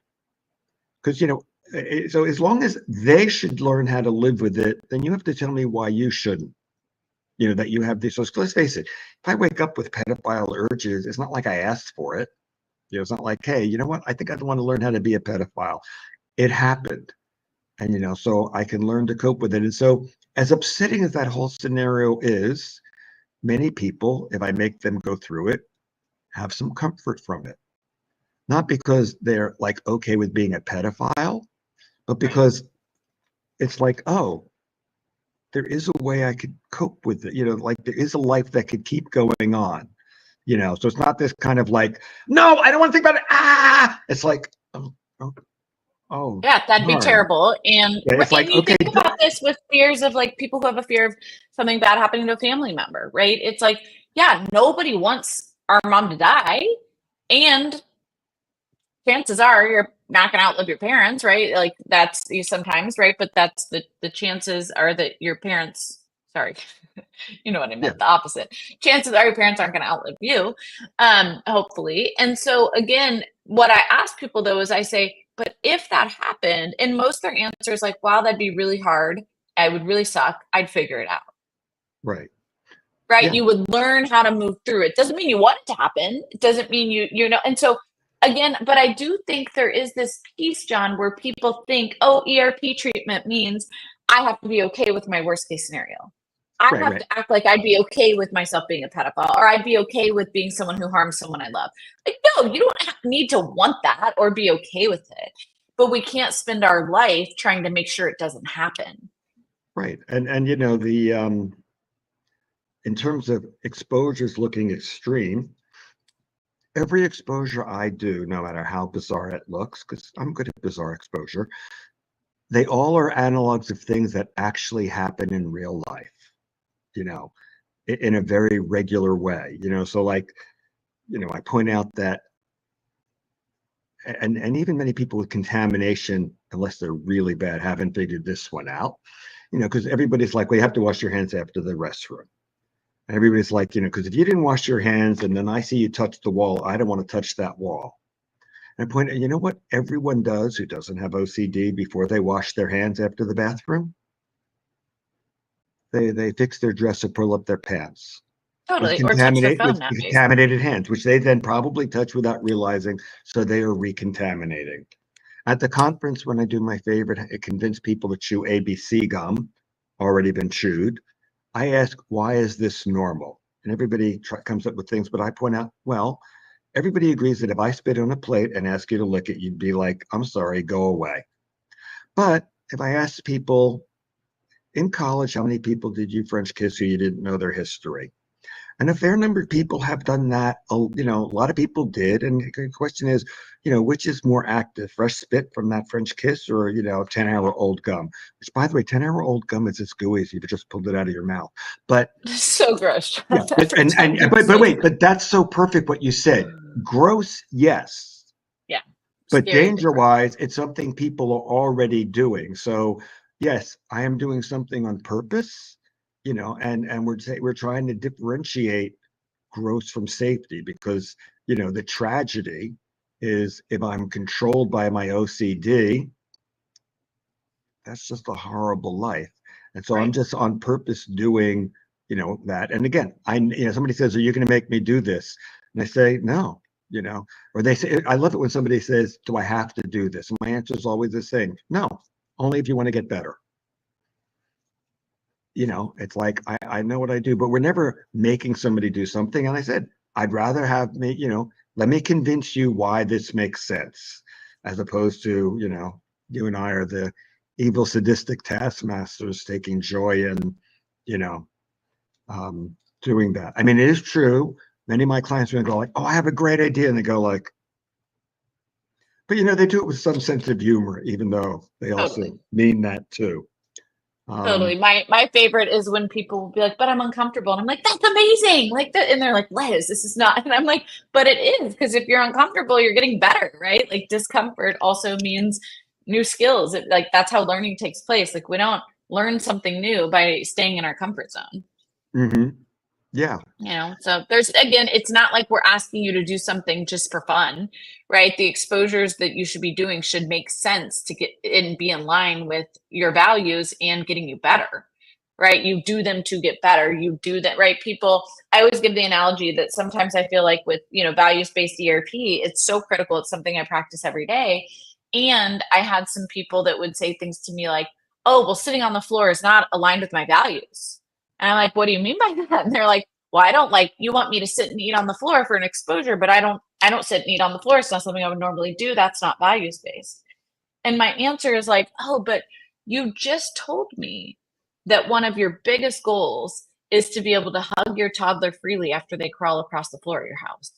Because, so as long as they should learn how to live with it, then you have to tell me why you shouldn't. That you have these. So let's face it, if I wake up with pedophile urges, it's not like I asked for it. It's not like, hey, you know what? I think I'd want to learn how to be a pedophile. It happened. And, so I can learn to cope with it. And so, as upsetting as that whole scenario is, many people, if I make them go through it, have some comfort from it. Not because they're like okay with being a pedophile, but because it's like, oh, there is a way I could cope with it. Like there is a life that could keep going on. So it's not this kind of like, no, I don't want to think about it. Ah, it's like, oh, Yeah, that'd be darn. terrible. And Yeah, it's like, and you okay, think about this with fears of like people who have a fear of something bad happening to a family member, right? It's like, yeah, nobody wants our mom to die. And chances are you're not going to outlive your parents, right? Like that's you sometimes, right? But that's the chances are that your parents, sorry, you know what I yeah, meant, the opposite. Chances are your parents aren't going to outlive you, hopefully. And so again, what I ask people though is I say, but if that happened, and most of their answer is like, wow, that'd be really hard. I would really suck. I'd figure it out. right. Right? Yeah, You would learn how to move through it. Doesn't mean you want it to happen. It doesn't mean you know. And so again, but I do think there is this piece, Jon, where people think, oh, ERP treatment means I have to be okay with my worst case scenario. I right, have right. to act like I'd be okay with myself being a pedophile, or I'd be okay with being someone who harms someone I love. Like, no, you don't need to want that or be okay with it. But we can't spend our life trying to make sure it doesn't happen. Right. And the in terms of exposures looking extreme, every exposure I do, no matter how bizarre it looks, because I'm good at bizarre exposure, they all are analogs of things that actually happen in real life, you know, in a very regular way, So like, I point out that, and even many people with contamination unless they're really bad, haven't figured this one out. Because everybody's like, well, you have to wash your hands after the restroom. And everybody's like, because if you didn't wash your hands and then I see you touch the wall, I don't want to touch that wall. And I point out, you know what everyone does who doesn't have OCD before they wash their hands after the bathroom? They fix their dress or pull up their pants with Totally. Or touch their phone nowadays. contaminated hands, which they then probably touch without realizing, so they are recontaminating. At the conference, when I do my favorite, I convince people to chew ABC gum, already been chewed. I ask, why is this normal? And everybody comes up with things, but I point out, well, everybody agrees that if I spit on a plate and ask you to lick it, you'd be like, I'm sorry, go away. But if I ask people in college, how many people did you French kiss who you didn't know their history? And a fair number of people have done that. A lot of people did. And the question is, which is more active, fresh spit from that French kiss or, 10-hour-old gum? Which, by the way, 10-hour-old gum is as gooey as if you just pulled it out of your mouth. But so gross. Yeah, but wait, but that's so perfect what you said. Gross, yes. Yeah. But danger-wise, it's something people are already doing. So yes, I am doing something on purpose. And we're trying to differentiate gross from safety, because the tragedy is if I'm controlled by my OCD, that's just a horrible life. And so I'm just on purpose doing that. And again, somebody says, are you going to make me do this? And I say, no, or they say, I love it when somebody says, do I have to do this? And my answer is always the same. No, only if you want to get better. It's like, I know what I do, but we're never making somebody do something. And I said, I'd rather have me, let me convince you why this makes sense, as opposed to, you and I are the evil, sadistic taskmasters taking joy in, doing that. I mean, it is true. Many of my clients are going to go like, oh, I have a great idea. And they go like, but they do it with some sense of humor, even though they also mean that too. Totally. My favorite is when people will be like, but I'm uncomfortable. And I'm like, that's amazing. Like that. And they're like, Liz, this is not. And I'm like, but it is, because if you're uncomfortable, you're getting better, right? Like discomfort also means new skills. Like that's how learning takes place. Like we don't learn something new by staying in our comfort zone. Mm-hmm. Yeah. So there's, again, it's not like we're asking you to do something just for fun, right? The exposures that you should be doing should make sense to get and be in line with your values and getting you better, right? You do them to get better. You do that, right? I always give the analogy that sometimes I feel like with, values-based ERP, it's so critical. It's something I practice every day. And I had some people that would say things to me like, oh, well, sitting on the floor is not aligned with my values. And I'm like, what do you mean by that? And they're like, well, I don't you want me to sit and eat on the floor for an exposure, but I don't sit and eat on the floor. It's not something I would normally do. That's not values-based. And my answer is like, oh, but you just told me that one of your biggest goals is to be able to hug your toddler freely after they crawl across the floor of your house.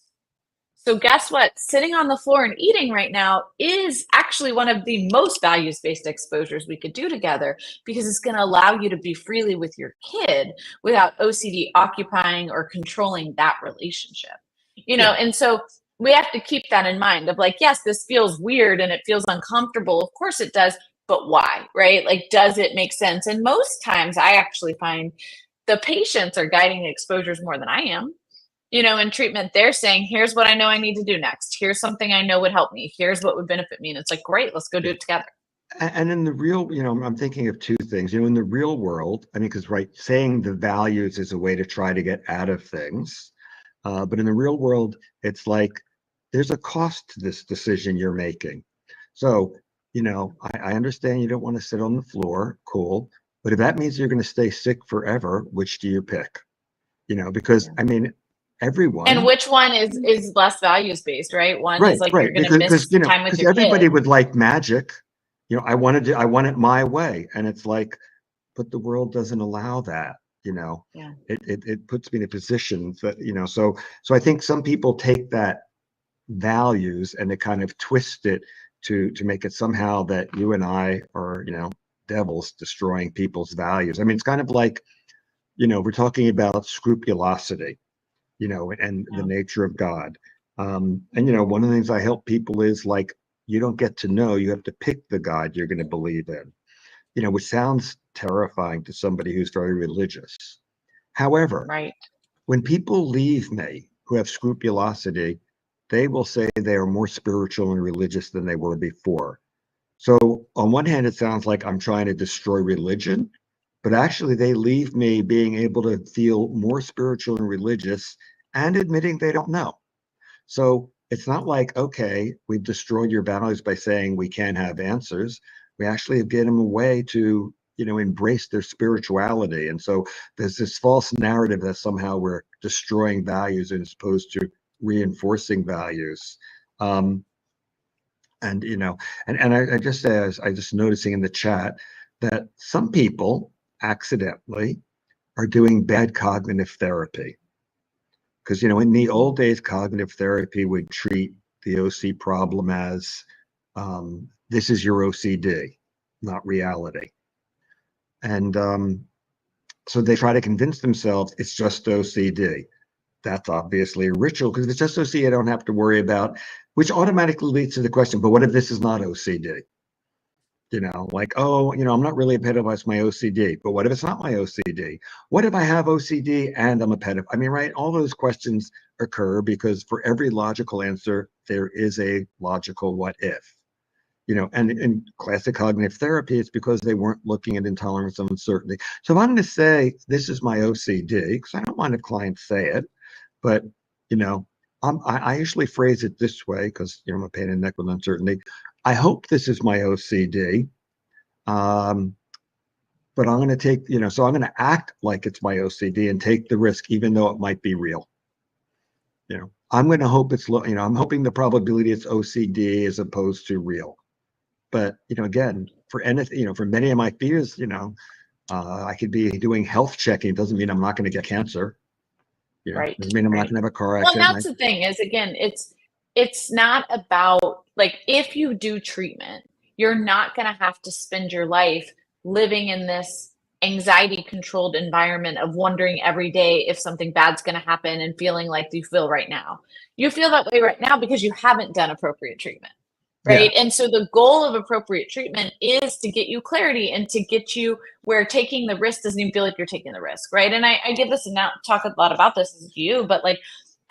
So guess what? Sitting on the floor and eating right now is actually one of the most values-based exposures we could do together, because it's going to allow you to be freely with your kid without OCD occupying or controlling that relationship. And so we have to keep that in mind of like, yes, this feels weird and it feels uncomfortable. Of course it does, but why, right? Like, does it make sense? And most times I actually find the patients are guiding the exposures more than I am. In treatment, they're saying, here's what I know I need to do next. Here's something I know would help me. Here's what would benefit me. And it's like, great, let's go do it together. And in the real, I'm thinking of two things, in the real world, I mean, because saying the values is a way to try to get out of things. But in the real world, it's like, there's a cost to this decision you're making. So, I understand you don't want to sit on the floor. Cool. But if that means you're going to stay sick forever, which do you pick? Because I mean, everyone. And which one is less values based, right? One is like you're going to miss time with your everybody kid. would like magic. I want it my way, and it's like, but the world doesn't allow that. Yeah. It puts me in a position that So I think some people take that values and they kind of twist it to make it somehow that you and I are devils destroying people's values. I mean, it's kind of like we're talking about scrupulosity. And the nature of God. And one of the things I help people is like, you don't get to know, you have to pick the God you're going to believe in, which sounds terrifying to somebody who's very religious. However, Right. when people leave me who have scrupulosity, they will say they are more spiritual and religious than they were before. So on one hand, it sounds like I'm trying to destroy religion, but actually they leave me being able to feel more spiritual and religious and admitting they don't know. So it's not like, okay, we've destroyed your values by saying we can't have answers. We actually have given them a way to, embrace their spirituality. And so there's this false narrative that somehow we're destroying values as opposed to reinforcing values. And I just as I just noticing in the chat that some people accidentally are doing bad cognitive therapy. Because, in the old days, cognitive therapy would treat the OC problem as this is your OCD, not reality. And so they try to convince themselves it's just OCD. That's obviously a ritual, because if it's just OCD, I don't have to worry about, which automatically leads to the question, but what if this is not OCD? Like, oh, I'm not really a pedophile, it's my OCD. But what if it's not my OCD? What if I have OCD and I'm a pedophile? I mean, right? All those questions occur because for every logical answer, there is a logical what if. And in classic cognitive therapy, it's because they weren't looking at intolerance and uncertainty. So if I'm going to say this is my OCD, because I don't mind if clients say it, but I usually phrase it this way because I'm a pain in the neck with uncertainty. I hope this is my OCD, but I'm going to take, so I'm going to act like it's my OCD and take the risk, even though it might be real. I'm going to hope it's low. I'm hoping the probability it's OCD as opposed to real. But again, for anything, for many of my fears, I could be doing health checking. It doesn't mean I'm not going to get cancer. Right. Doesn't mean I'm not going to have a car Well, accident. that's the thing is, again, it's not about, like, if you do treatment, you're not going to have to spend your life living in this anxiety controlled environment of wondering every day if something bad's going to happen and feeling like you feel right now. You feel that way right now because you haven't done appropriate treatment. Right. Yeah. And so the goal of appropriate treatment is to get you clarity and to get you where taking the risk doesn't even feel like you're taking the risk. Right. And I give this and now talk a lot about this as you, but like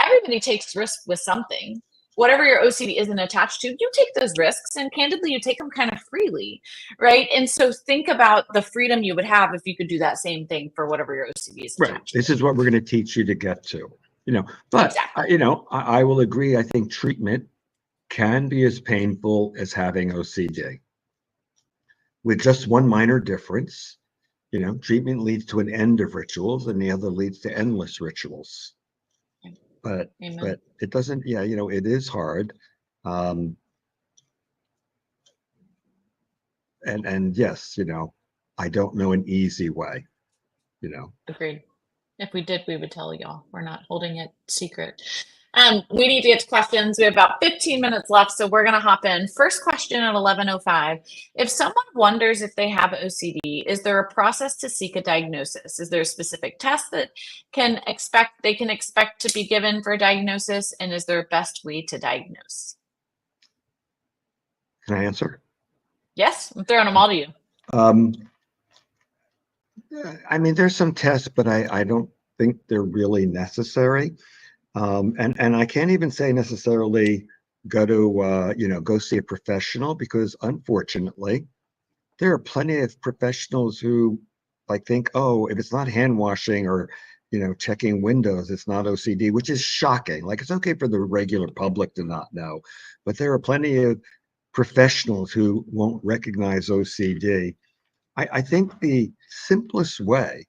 everybody takes risks with something. Whatever your OCD isn't attached to, you take those risks, and candidly, you take them kind of freely. Right. And so think about the freedom you would have if you could do that same thing for whatever your OCD is attached Right. to. This is what we're going to teach you to get to, but, Exactly. I will agree. I think treatment can be as painful as having OCD, with just one minor difference. Treatment leads to an end of rituals and the other leads to endless rituals. But Amen. but it doesn't, it is hard. And yes, I don't know an easy way, Agreed. If we did, we would tell y'all. We're not holding it secret. We need to get to questions. We have about 15 minutes left, so we're going to hop in. First question at 11:05. If someone wonders if they have OCD, is there a process to seek a diagnosis? Is there a specific test that they can expect to be given for a diagnosis? And is there a best way to diagnose? Can I answer? Yes, I'm throwing them all to you. I mean, there's some tests, but I don't think they're really necessary. And I can't even say necessarily go to, go see a professional, because unfortunately, there are plenty of professionals who think, oh, if it's not hand washing or, checking windows, it's not OCD, which is shocking. Like, it's okay for the regular public to not know, but there are plenty of professionals who won't recognize OCD. I think the simplest way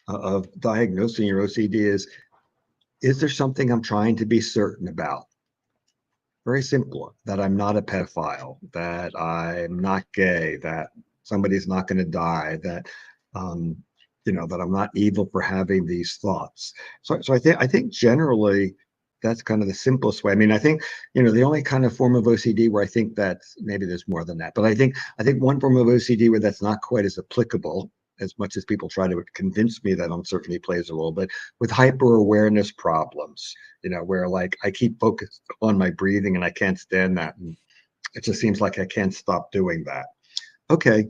of diagnosing your OCD is there something I'm trying to be certain about? Very simple, that I'm not a pedophile, that I'm not gay, that somebody's not going to die, that, that I'm not evil for having these thoughts. So I think generally that's kind of the simplest way. I mean, I think, the only kind of form of OCD where I think that maybe there's more than that, but I think one form of OCD where that's not quite as applicable, as much as people try to convince me that uncertainty plays a role, but with hyper awareness problems, where like I keep focused on my breathing and I can't stand that. And It just seems like I can't stop doing that. Okay,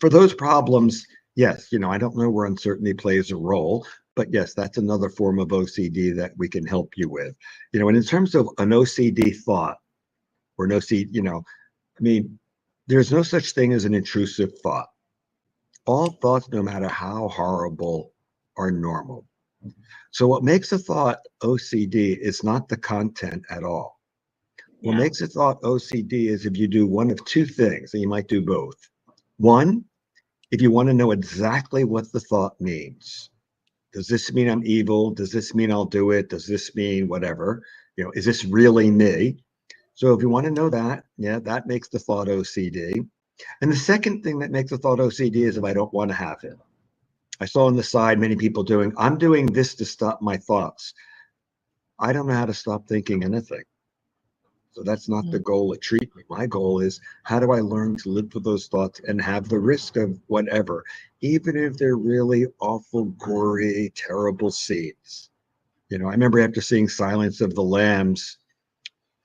for those problems, yes, I don't know where uncertainty plays a role, but yes, that's another form of OCD that we can help you with. And in terms of an OCD thought or an OCD, I mean, there's no such thing as an intrusive thought. All thoughts, no matter how horrible, are normal. So what makes a thought OCD is not the content at all. What makes a thought OCD is if you do one of two things, and you might do both. One, if you want to know exactly what the thought means. Does this mean I'm evil? Does this mean I'll do it? Does this mean whatever? Is this really me? So if you want to know that, that makes the thought OCD. And the second thing that makes the thought OCD is if I don't want to have it. I saw on the side many people doing, I'm doing this to stop my thoughts. I don't know how to stop thinking anything. So that's not the goal of treatment. My goal is, how do I learn to live with those thoughts and have the risk of whatever, even if they're really awful, gory, terrible scenes. I remember after seeing Silence of the Lambs,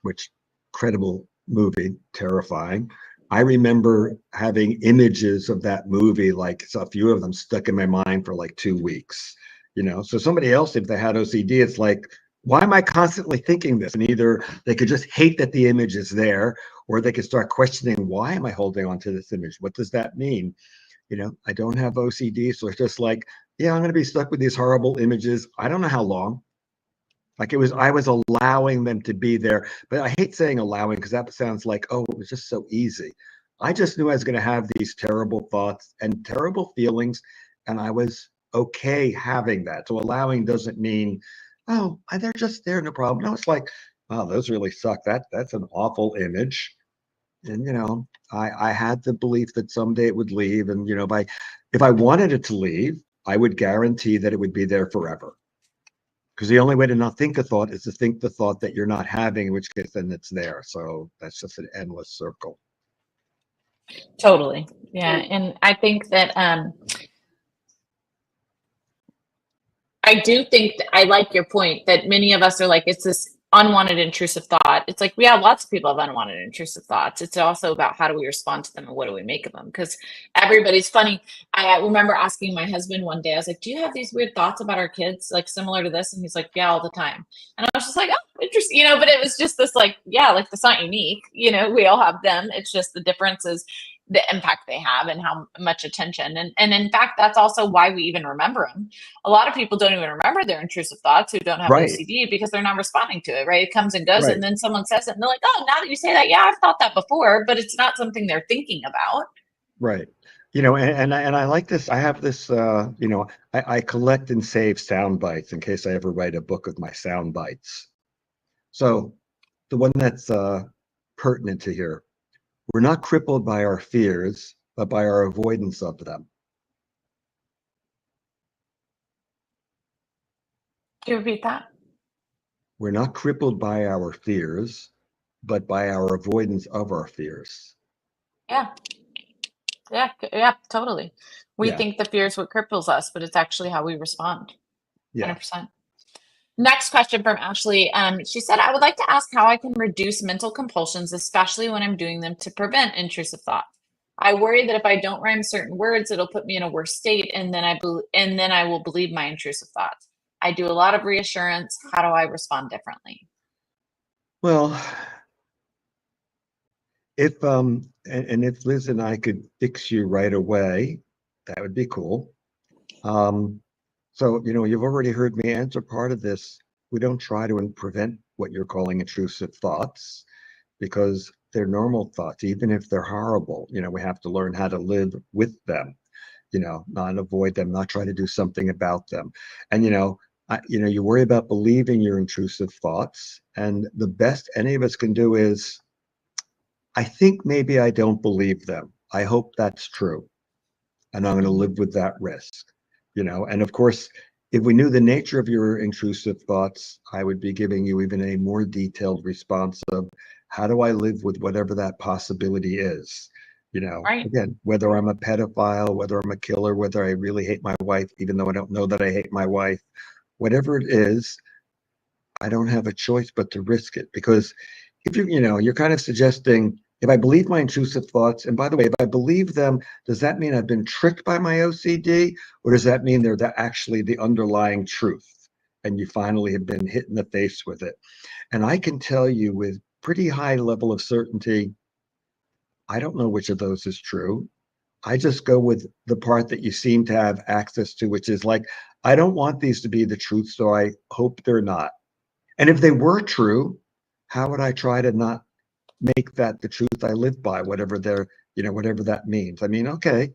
which incredible movie, terrifying. I remember having images of that movie, like a few of them stuck in my mind for like 2 weeks. So somebody else, if they had OCD, it's like, why am I constantly thinking this? And either they could just hate that the image is there, or they could start questioning, why am I holding on to this image? What does that mean? I don't have OCD, so it's just like, yeah, I'm going to be stuck with these horrible images. I don't know how long. Like I was allowing them to be there, but I hate saying allowing because that sounds like, oh, it was just so easy. I just knew I was going to have these terrible thoughts and terrible feelings, and I was okay having that. So allowing doesn't mean, oh, they're just there, no problem. No, it's like, wow, those really suck. That's an awful image. And I had the belief that someday it would leave. And if I wanted it to leave, I would guarantee that it would be there forever. Because the only way to not think a thought is to think the thought that you're not having, in which case then it's there. So that's just an endless circle. Totally. Yeah. And I think that I do think that I like your point that many of us are like, it's this unwanted intrusive thought. It's like, we have lots of people have unwanted intrusive thoughts. It's also about how do we respond to them and what do we make of them? Because everybody's funny. I remember asking my husband one day, I was like, do you have these weird thoughts about our kids, like similar to this? And he's like, yeah, all the time. And I was just like, oh, interesting, but it was just this like, yeah, like that's not unique. We all have them. It's just the difference is the impact they have and how much attention. And in fact, that's also why we even remember them. A lot of people don't even remember their intrusive thoughts who don't have Right. OCD because they're not responding to it, right? It comes and goes. Right. And then someone says it and they're like, oh, now that you say that, yeah, I've thought that before, but it's not something they're thinking about. Right. And I like this. I have this, I collect and save sound bites in case I ever write a book of my sound bites. So the one that's pertinent to here, we're not crippled by our fears, but by our avoidance of them. Can you repeat that? We're not crippled by our fears, but by our avoidance of our fears. Yeah. Yeah, totally. We Yeah. think the fear is what cripples us, but it's actually how we respond. Yeah. 100%. Next question from Ashley. She said, I would like to ask how I can reduce mental compulsions, especially when I'm doing them to prevent intrusive thoughts. I worry that if I don't rhyme certain words, it'll put me in a worse state, and then I will believe my intrusive thoughts. I do a lot of reassurance. How do I respond differently? Well, if if Liz and I could fix you right away, that would be cool. So, you've already heard me answer part of this. We don't try to prevent what you're calling intrusive thoughts because they're normal thoughts, even if they're horrible. We have to learn how to live with them, not avoid them, not try to do something about them. And, you worry about believing your intrusive thoughts. And the best any of us can do is, I think maybe I don't believe them. I hope that's true. And I'm going to live with that risk. And of course, if we knew the nature of your intrusive thoughts, I would be giving you even a more detailed response of how do I live with whatever that possibility is? Right. Again, whether I'm a pedophile, whether I'm a killer, whether I really hate my wife, even though I don't know that I hate my wife, whatever it is, I don't have a choice but to risk it because if you're kind of suggesting, if I believe my intrusive thoughts, and by the way, if I believe them, does that mean I've been tricked by my OCD, or does that mean they're actually the underlying truth, and you finally have been hit in the face with it? And I can tell you with pretty high level of certainty, I don't know which of those is true. I just go with the part that you seem to have access to, which is like, I don't want these to be the truth, so I hope they're not. And if they were true, how would I try to not make that the truth I live by, whatever whatever that means? I mean, okay,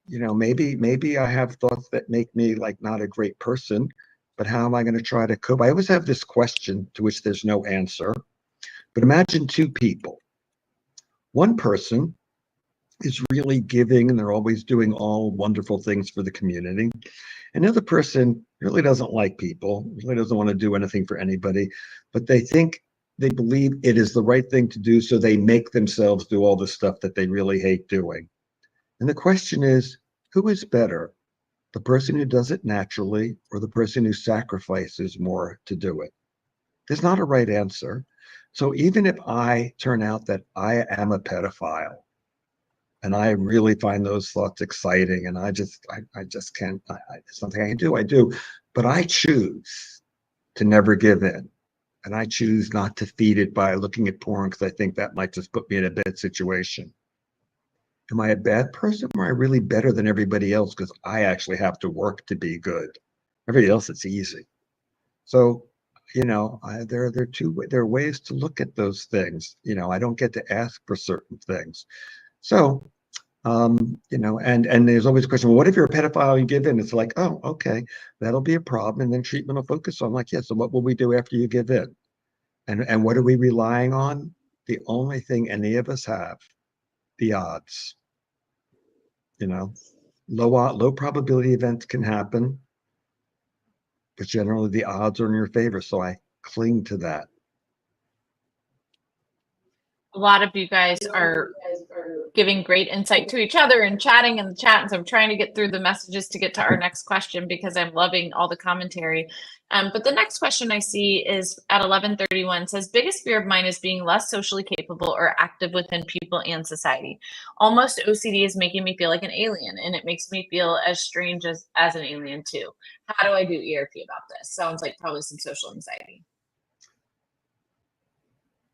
maybe I have thoughts that make me like not a great person, but how am I going to try to cope? I always have this question to which there's no answer. But imagine two people. One person is really giving and they're always doing all wonderful things for the community. Another person really doesn't like people, really doesn't want to do anything for anybody, but they believe it is the right thing to do, so they make themselves do all the stuff that they really hate doing. And the question is, who is better? The person who does it naturally or the person who sacrifices more to do it? There's not a right answer. So even if I turn out that I am a pedophile, and I really find those thoughts exciting, and I just can't. It's something I can do. I do, but I choose to never give in, and I choose not to feed it by looking at porn because I think that might just put me in a bad situation. Am I a bad person, or am I really better than everybody else because I actually have to work to be good? Everybody else, it's easy. So, there are ways to look at those things. I don't get to ask for certain things. So, and there's always a question, well, what if you're a pedophile and you give in? It's like, oh, okay, that'll be a problem. And then treatment will focus on like, yeah, so what will we do after you give in? And what are we relying on? The only thing any of us have, the odds. Low probability events can happen, but generally the odds are in your favor. So I cling to that. A lot of you guys are giving great insight to each other and chatting in the chat. And so I'm trying to get through the messages to get to our next question because I'm loving all the commentary. But the next question I see is at 11:31 says, biggest fear of mine is being less socially capable or active within people and society. Almost OCD is making me feel like an alien, and it makes me feel as strange as an alien too. How do I do ERP about this? Sounds like probably some social anxiety.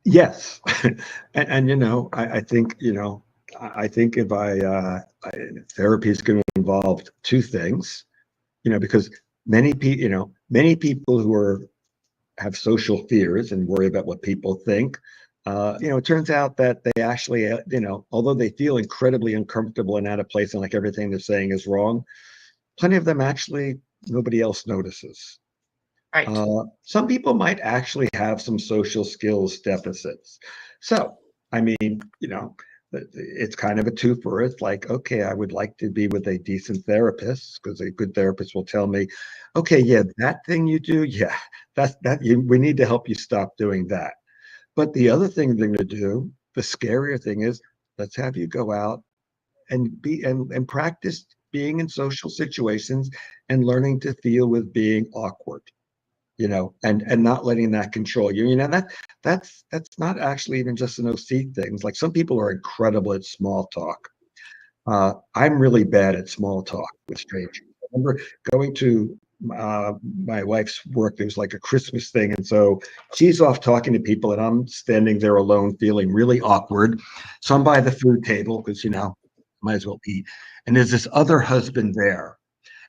Yes. I think, I think if therapy is going to involve two things, because many people who have social fears and worry about what people think, it turns out that they actually, although they feel incredibly uncomfortable and out of place and like everything they're saying is wrong, plenty of them actually, nobody else notices. Right. Some people might actually have some social skills deficits. So, I mean, it's kind of a twofer. It's like, okay, I would like to be with a decent therapist because a good therapist will tell me, okay, yeah, that thing you do, yeah, we need to help you stop doing that. But the other thing they're going to do, the scarier thing is, let's have you go out and be and practice being in social situations and learning to deal with being awkward, and not letting that control you. That's not actually even just an OC thing. Like some people are incredible at small talk. I'm really bad at small talk with strangers. I remember going to my wife's work. There was like a Christmas thing, and so she's off talking to people, and I'm standing there alone, feeling really awkward. So I'm by the food table because might as well eat. And there's this other husband there,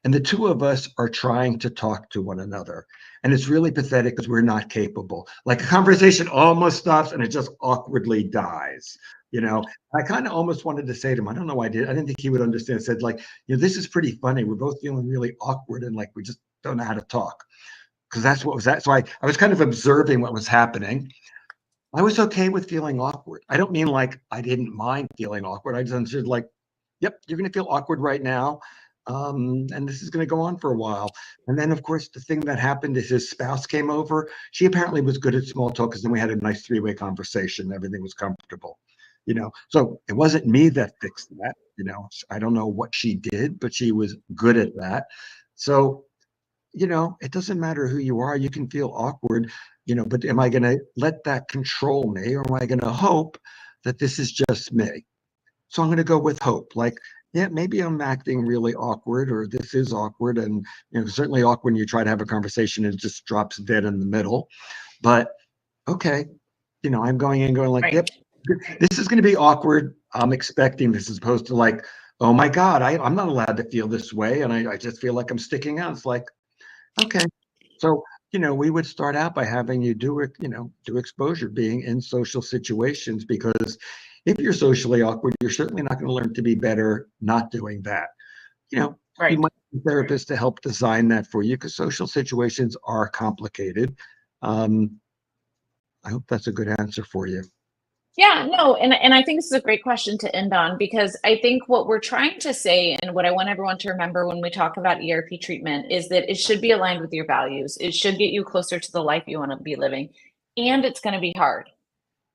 and the two of us are trying to talk to one another. And it's really pathetic because we're not capable. Like a conversation almost stops and it just awkwardly dies. I kind of almost wanted to say to him, I don't know why I did. I didn't think he would understand. I said, like, this is pretty funny. We're both feeling really awkward and like we just don't know how to talk. Because that's what was that. So I was kind of observing what was happening. I was okay with feeling awkward. I don't mean like I didn't mind feeling awkward. I just understood like, yep, you're going to feel awkward right now. And this is going to go on for a while. And then, of course, the thing that happened is his spouse came over. She apparently was good at small talk because then we had a nice three-way conversation. Everything was comfortable, So it wasn't me that fixed that. I don't know what she did, but she was good at that. So it doesn't matter who you are. You can feel awkward, but am I going to let that control me, or am I going to hope that this is just me? So I'm going to go with hope. Like, yeah, maybe I'm acting really awkward, or this is awkward. And, certainly awkward when you try to have a conversation and it just drops dead in the middle. But okay, I'm going in going like, Right. yep, this is going to be awkward. I'm expecting this, as opposed to like, oh my God, I'm not allowed to feel this way. And I just feel like I'm sticking out. It's like, okay. So, we would start out by having you do it, do exposure, being in social situations, because if you're socially awkward, you're certainly not going to learn to be better not doing that. You Right. might need a therapist to help design that for you, because social situations are complicated. I hope that's a good answer for you. Yeah, no, and I think this is a great question to end on, because I think what we're trying to say, and what I want everyone to remember when we talk about ERP treatment, is that it should be aligned with your values. It should get you closer to the life you want to be living, and it's going to be hard.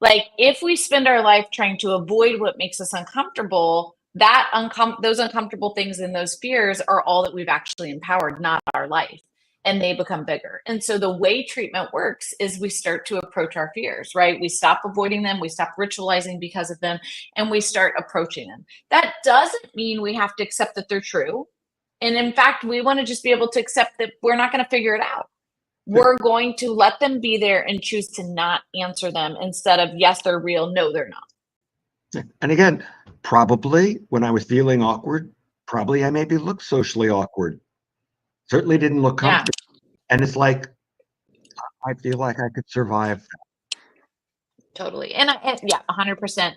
Like, if we spend our life trying to avoid what makes us uncomfortable, those uncomfortable things and those fears are all that we've actually empowered, not our life. And they become bigger. And so the way treatment works is we start to approach our fears, right? We stop avoiding them, we stop ritualizing because of them, and we start approaching them. That doesn't mean we have to accept that they're true. And in fact, we want to just be able to accept that we're not going to figure it out. We're going to let them be there and choose to not answer them, instead of, yes, they're real, no, they're not. And again, probably when I was feeling awkward, probably I maybe looked socially awkward. Certainly didn't look Yeah, comfortable. And it's like, I feel like I could survive. totally. And yeah, 100%.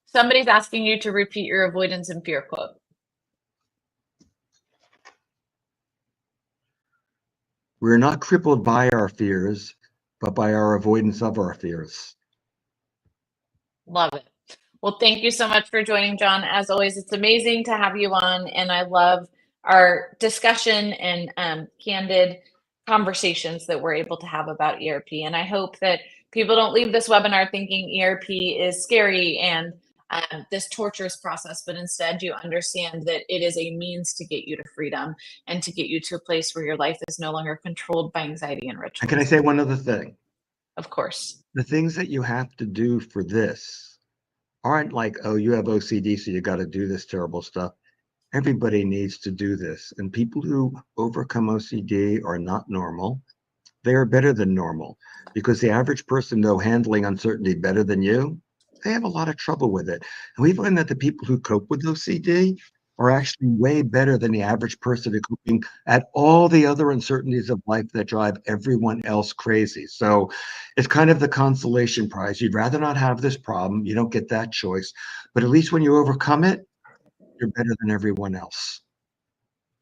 Somebody's asking you to repeat your avoidance and fear quote. We're not crippled by our fears, but by our avoidance of our fears. Love it. Well, thank you so much for joining, Jon. As always, it's amazing to have you on, and I love our discussion and candid conversations that we're able to have about ERP. And I hope that people don't leave this webinar thinking ERP is scary and this torturous process, but instead you understand that it is a means to get you to freedom and to get you to a place where your life is no longer controlled by anxiety and rituals. And can I say one other thing? Of course. The things that you have to do for this aren't like, oh, you have OCD, so you got to do this terrible stuff. Everybody needs to do this. And people who overcome OCD are not normal. They are better than normal, because the average person, though handling uncertainty better than you, they have a lot of trouble with it. And we find that the people who cope with OCD are actually way better than the average person at coping at all the other uncertainties of life that drive everyone else crazy. So it's kind of the consolation prize. You'd rather not have this problem. You don't get that choice. But at least when you overcome it, you're better than everyone else.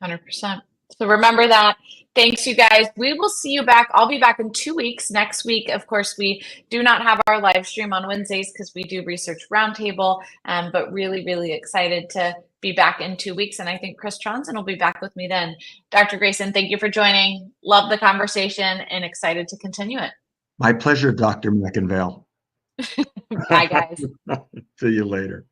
100%. So remember that. Thanks, you guys. We will see you back. I'll be back in 2 weeks. Next week, of course, we do not have our live stream on Wednesdays because we do Research Roundtable, but really, really excited to be back in 2 weeks. And I think Chris Johnson will be back with me then. Dr. Grayson, thank you for joining. Love the conversation and excited to continue it. My pleasure, Dr. McIngvale. Bye, guys. See you later.